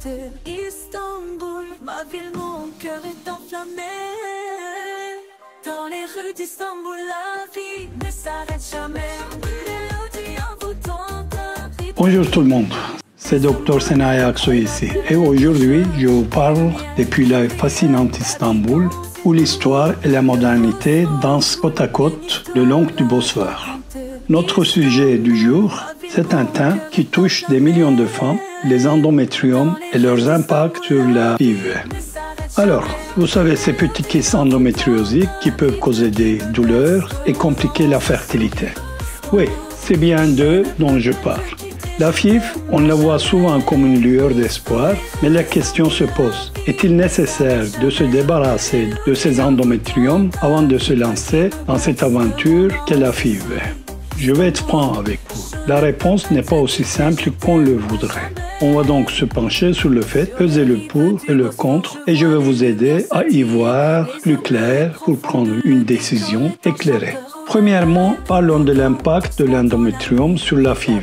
Istanbul, ma ville, mon cœur est enflammé. Dans les rues d'Istanbul, la vie ne s'arrête jamais. Bonjour tout le monde, c'est Dr Senaye Aksoy ici et aujourd'hui je vous parle depuis la fascinante Istanbul où l'histoire et la modernité dansent côte à côte le long du Bosphore. Notre sujet du jour, c'est un thème qui touche des millions de femmes, les endométriomes et leurs impacts sur la FIV. Alors, vous savez ces petits kystes endométriosiques qui peuvent causer des douleurs et compliquer la fertilité. Oui, c'est bien d'eux dont je parle. La FIV, on la voit souvent comme une lueur d'espoir, mais la question se pose. Est-il nécessaire de se débarrasser de ces endométriomes avant de se lancer dans cette aventure qu'est la FIV? Je vais être franc avec vous. La réponse n'est pas aussi simple qu'on le voudrait. On va donc se pencher sur le fait, peser le pour et le contre, et je vais vous aider à y voir plus clair pour prendre une décision éclairée. Premièrement, parlons de l'impact de l'endométrium sur la FIV.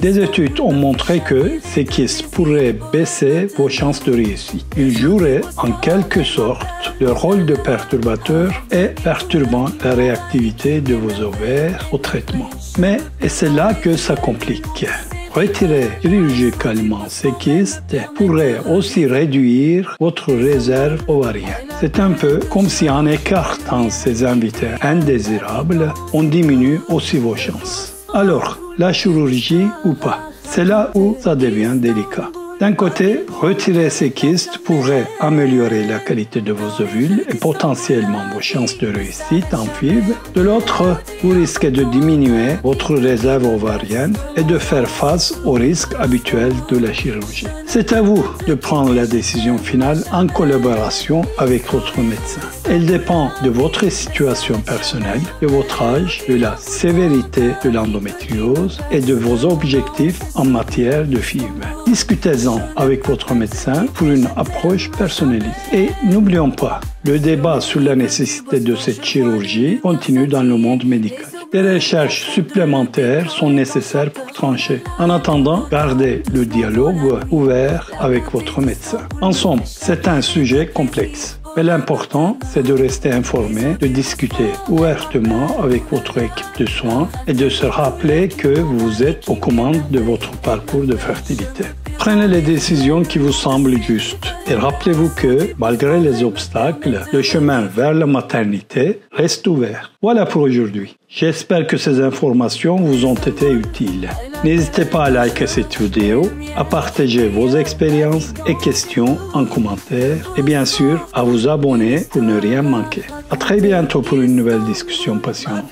Des études ont montré que ces kystes pourraient baisser vos chances de réussite. Ils joueraient en quelque sorte le rôle de perturbateur et perturbant la réactivité de vos ovaires au traitement. Mais c'est là que ça complique. Retirer chirurgicalement ces kystes pourrait aussi réduire votre réserve ovarienne. C'est un peu comme si en écartant ces invités indésirables, on diminue aussi vos chances. Alors, la chirurgie ou pas? C'est là où ça devient délicat. D'un côté, retirer ces kystes pourrait améliorer la qualité de vos ovules et potentiellement vos chances de réussite en FIV. De l'autre, vous risquez de diminuer votre réserve ovarienne et de faire face aux risques habituels de la chirurgie. C'est à vous de prendre la décision finale en collaboration avec votre médecin. Elle dépend de votre situation personnelle, de votre âge, de la sévérité de l'endométriose et de vos objectifs en matière de FIV. Discutez-en avec votre médecin pour une approche personnalisée. Et n'oublions pas, le débat sur la nécessité de cette chirurgie continue dans le monde médical. Des recherches supplémentaires sont nécessaires pour trancher. En attendant, gardez le dialogue ouvert avec votre médecin. En somme, c'est un sujet complexe. Mais l'important, c'est de rester informé, de discuter ouvertement avec votre équipe de soins et de se rappeler que vous êtes aux commandes de votre parcours de fertilité. Prenez les décisions qui vous semblent justes et rappelez-vous que, malgré les obstacles, le chemin vers la maternité reste ouvert. Voilà pour aujourd'hui. J'espère que ces informations vous ont été utiles. N'hésitez pas à liker cette vidéo, à partager vos expériences et questions en commentaire et bien sûr à vous abonner pour ne rien manquer. À très bientôt pour une nouvelle discussion passionnante.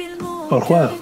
Au revoir.